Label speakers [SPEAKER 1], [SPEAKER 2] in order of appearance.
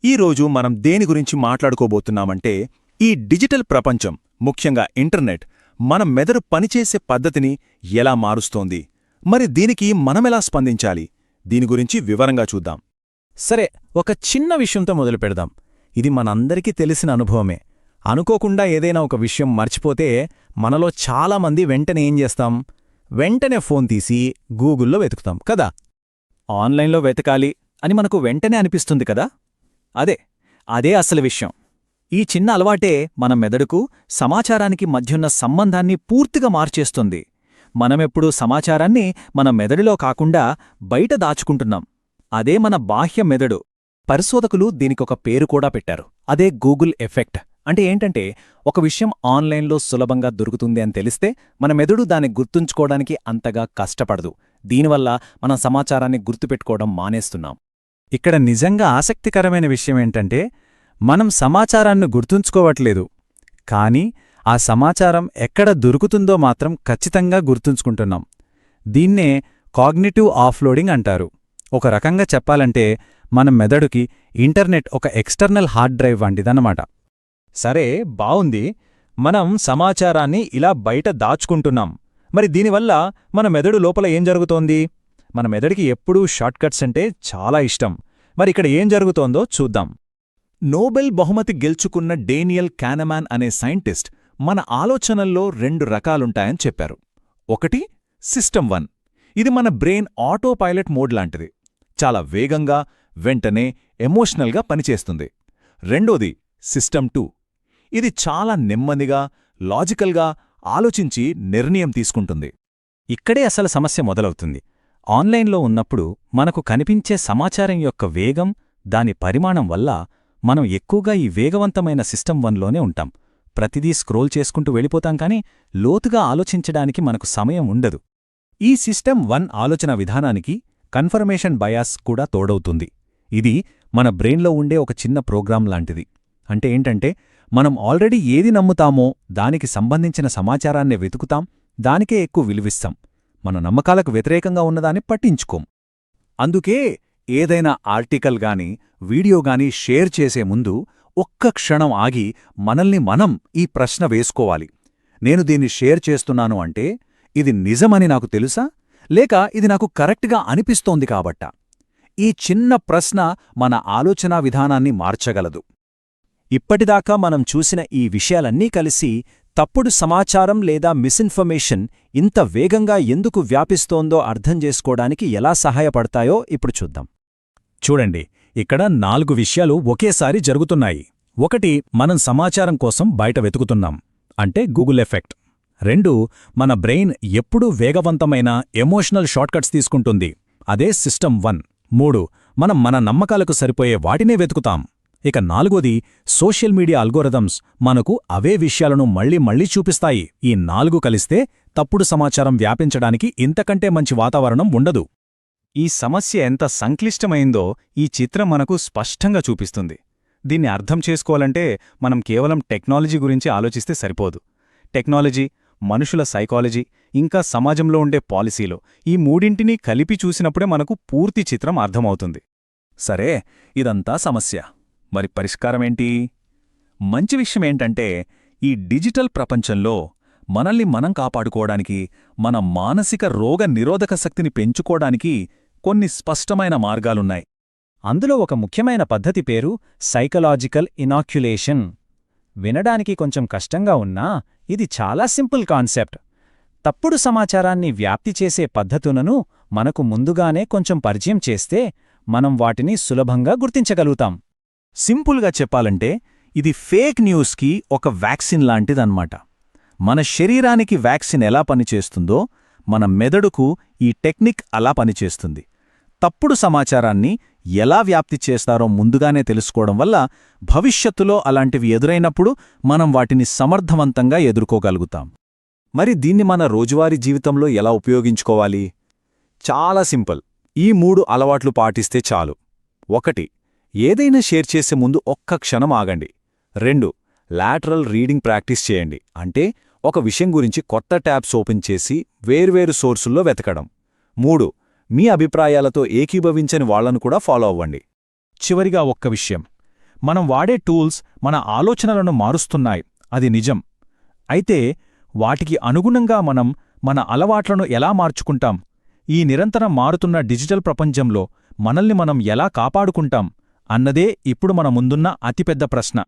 [SPEAKER 1] ఈరోజు మనం దేని గురించి మాట్లాడుకోబోతున్నామంటే ఈ డిజిటల్ ప్రపంచం, ముఖ్యంగా ఇంటర్నెట్, మన మెదడు పనిచేసే పద్ధతిని ఎలా మారుస్తోంది, మరి దీనికి మనమెలా స్పందించాలి, దీని గురించి వివరంగా చూద్దాం.
[SPEAKER 2] సరే, ఒక చిన్న విషయంతో మొదలుపెడదాం. ఇది మనందరికీ తెలిసిన అనుభవమే. అనుకోకుండా ఏదైనా ఒక విషయం మర్చిపోతే మనలో చాలామంది వెంటనే ఏం చేస్తాం? వెంటనే ఫోన్ తీసి గూగుల్లో వెతుకుతాం కదా.
[SPEAKER 3] ఆన్లైన్లో వెతకాలి అని మనకు వెంటనే అనిపిస్తుంది కదా. అదే అసలు విషయం. ఈ చిన్న అలవాటే మన మెదడుకు సమాచారానికి మధ్యున్న సంబంధాన్ని పూర్తిగా మార్చేస్తుంది. మనమెప్పుడూ సమాచారాన్ని మన మెదడులో కాకుండా బయట దాచుకుంటున్నాం. అదే మన బాహ్య మెదడు. పరిశోధకులు దీనికొక పేరు కూడా పెట్టారు. అదే గూగుల్ ఎఫెక్ట్. అంటే ఏంటంటే, ఒక విషయం ఆన్లైన్లో సులభంగా దొరుకుతుంది అని తెలిస్తే మన మెదడు దాన్ని గుర్తుంచుకోవడానికి అంతగా కష్టపడదు. దీనివల్ల మనం సమాచారాన్ని గుర్తుపెట్టుకోవడం మానేస్తున్నాం.
[SPEAKER 2] ఇక్కడ నిజంగా ఆసక్తికరమైన విషయమేంటంటే, మనం సమాచారాన్ని గుర్తుంచుకోవట్లేదు, కానీ ఆ సమాచారం ఎక్కడ దొరుకుతుందో మాత్రం ఖచ్చితంగా గుర్తుంచుకుంటున్నాం. దీన్నే కాగ్నిటివ్ ఆఫ్లోడింగ్ అంటారు. ఒక రకంగా చెప్పాలంటే మన మెదడుకి ఇంటర్నెట్ ఒక ఎక్స్టర్నల్ హార్డ్ డ్రైవ్ వంటిదన్నమాట.
[SPEAKER 3] సరే, బావుంది. మనం సమాచారాన్ని ఇలా బయట దాచుకుంటున్నాం. మరి దీనివల్ల మన మెదడు లోపల ఏం జరుగుతోంది? మన మెదడికి ఎప్పుడూ షార్ట్కట్స్ అంటే చాలా ఇష్టం. మరి ఇక్కడ ఏం జరుగుతోందో చూద్దాం.
[SPEAKER 1] నోబెల్ బహుమతి గెలుచుకున్న డేనియల్ కానమాన్ అనే సైంటిస్ట్ మన ఆలోచనల్లో 2 రకాలుంటాయని చెప్పారు. ఒకటి సిస్టమ్ 1. ఇది మన బ్రెయిన్ ఆటో పైలట్ మోడ్ లాంటిది. చాలా వేగంగా, వెంటనే ఎమోషనల్గా పనిచేస్తుంది. రెండోది సిస్టమ్ 2. ఇది చాలా నెమ్మదిగా, లాజికల్గా ఆలోచించి నిర్ణయం తీసుకుంటుంది.
[SPEAKER 2] ఇక్కడే అసలు సమస్య మొదలవుతుంది. ఆన్లైన్లో ఉన్నప్పుడు మనకు కనిపించే సమాచారం యొక్క వేగం, దాని పరిమాణం వల్ల మనం ఎక్కువగా ఈ వేగవంతమైన సిస్టమ్ 1లోనే ఉంటాం. ప్రతిదీ స్క్రోల్ చేసుకుంటూ వెళ్ళిపోతాం, కానీ లోతుగా ఆలోచించడానికి మనకు సమయం ఉండదు. ఈ సిస్టమ్ 1 ఆలోచన విధానానికి కన్ఫర్మేషన్ బయాస్ కూడా తోడవుతుంది. ఇది మన బ్రెయిన్లో ఉండే ఒక చిన్న ప్రోగ్రాం లాంటిది. అంటే ఏంటంటే, మనం ఆల్రెడీ ఏది నమ్ముతామో దానికి సంబంధించిన సమాచారాన్నే వెతుకుతాం, దానికే ఎక్కువ విలువిస్తాం. మన నమ్మకాలకు వ్యతిరేకంగా ఉన్నదాన్ని పట్టించుకోం.
[SPEAKER 1] అందుకే ఏదైనా ఆర్టికల్ గాని, వీడియో గాని షేర్ చేసే ముందు ఒక్క క్షణం ఆగి మనల్ని మనం ఈ ప్రశ్న వేసుకోవాలి. నేను దీన్ని షేర్ చేస్తున్నాను అంటే ఇది నిజమని నాకు తెలుసా, లేక ఇది నాకు కరెక్ట్గా అనిపిస్తోంది కాబట్టా? ఈ చిన్న ప్రశ్న మన ఆలోచనా విధానాన్ని మార్చగలదు.
[SPEAKER 3] ఇప్పటిదాకా మనం చూసిన ఈ విషయాలన్నీ కలిసి తప్పుడు సమాచారం లేదా మిస్ఇన్ఫర్మేషన్ ఇంత వేగంగా ఎందుకు వ్యాపిస్తోందో అర్థం చేసుకోవడానికి ఎలా సహాయపడతాయో ఇప్పుడు చూద్దాం.
[SPEAKER 2] చూడండి, ఇక్కడ 4 విషయాలు ఒకేసారి జరుగుతున్నాయి. 1, మనం సమాచారం కోసం బయట వెతుకుతున్నాం, అంటే గూగుల్ ఎఫెక్ట్. 2, మన బ్రెయిన్ ఎప్పుడూ వేగవంతమైన ఎమోషనల్ షార్ట్కట్స్ తీసుకుంటుంది, అదే సిస్టమ్ 1. 3, మనం మన నమ్మకాలకు సరిపోయే వాటినే వెతుకుతాం. ఇక 4ది, సోషల్ మీడియా అల్గోరిథమ్స్ మనకు అవే విషయాలను మళ్లీ మళ్లీ చూపిస్తాయి. ఈ 4 కలిస్తే తప్పుడు సమాచారం వ్యాపించడానికి ఇంతకంటే మంచి వాతావరణం ఉండదు.
[SPEAKER 3] ఈ సమస్య ఎంత సంక్లిష్టమైందో ఈ చిత్రం మనకు స్పష్టంగా చూపిస్తుంది. దీన్ని అర్థం చేసుకోవాలంటే మనం కేవలం టెక్నాలజీ గురించి ఆలోచిస్తే సరిపోదు. టెక్నాలజీ, మనుషుల సైకాలజీ, ఇంకా సమాజంలో ఉండే పాలసీలు, ఈ మూడింటినీ కలిపి చూసినప్పుడే మనకు పూర్తి చిత్రం అర్థమవుతుంది.
[SPEAKER 1] సరే, ఇదంతా సమస్య. మరి పరిష్కారమేంటి? మంచి విషయమేంటంటే, ఈ డిజిటల్ ప్రపంచంలో మనల్ని మనం కాపాడుకోవడానికి, మన మానసిక రోగ నిరోధక శక్తిని పెంచుకోవడానికి కొన్ని స్పష్టమైన మార్గాలున్నాయి.
[SPEAKER 3] అందులో ఒక ముఖ్యమైన పద్ధతి పేరు సైకలాజికల్ ఇనాక్యులేషన్. వినడానికి కొంచెం కష్టంగా ఉన్నా ఇది చాలా సింపుల్ కాన్సెప్ట్. తప్పుడు సమాచారాన్ని వ్యాప్తి చేసే పద్ధతులను మనకు ముందుగానే కొంచెం పరిచయం చేస్తే మనం వాటిని సులభంగా గుర్తించగలుగుతాం.
[SPEAKER 1] సింపుల్గా చెప్పాలంటే ఇది ఫేక్ న్యూస్కి ఒక వ్యాక్సిన్ లాంటిదన్నమాట. మన శరీరానికి వ్యాక్సిన్ ఎలా పనిచేస్తుందో మన మెదడుకు ఈ టెక్నిక్ అలా పనిచేస్తుంది. తప్పుడు సమాచారాన్ని ఎలా వ్యాప్తి చేస్తారో ముందుగానే తెలుసుకోవడం వల్ల భవిష్యత్తులో అలాంటివి ఎదురైనప్పుడు మనం వాటిని సమర్థవంతంగా ఎదుర్కోగలుగుతాం. మరి దీన్ని మన రోజువారీ జీవితంలో ఎలా ఉపయోగించుకోవాలి? చాలా సింపుల్. ఈ 3 అలవాట్లు పాటిస్తే చాలు. 1, ఏదైనా షేర్ చేసే ముందు ఒక్క క్షణం ఆగండి. 2, లాటరల్ రీడింగ్ ప్రాక్టీస్ చేయండి. అంటే ఒక విషయం గురించి కొత్త ట్యాబ్స్ ఓపెన్ చేసి వేర్వేరు సోర్సుల్లో వెతకడం. 3, మీ అభిప్రాయాలతో ఏకీభవించని వాళ్లను కూడా ఫాలో అవ్వండి.
[SPEAKER 3] చివరిగా ఒక్క విషయం,
[SPEAKER 1] మనం వాడే టూల్స్ మన ఆలోచనలను మారుస్తున్నాయి, అది నిజం. అయితే వాటికి అనుగుణంగా మనం మన అలవాట్లను ఎలా మార్చుకుంటాం? ఈ నిరంతరం మారుతున్న డిజిటల్ ప్రపంచంలో మనల్ని మనం ఎలా కాపాడుకుంటాం అన్నదే ఇప్పుడు మన ముందున్న అతిపెద్ద ప్రశ్న.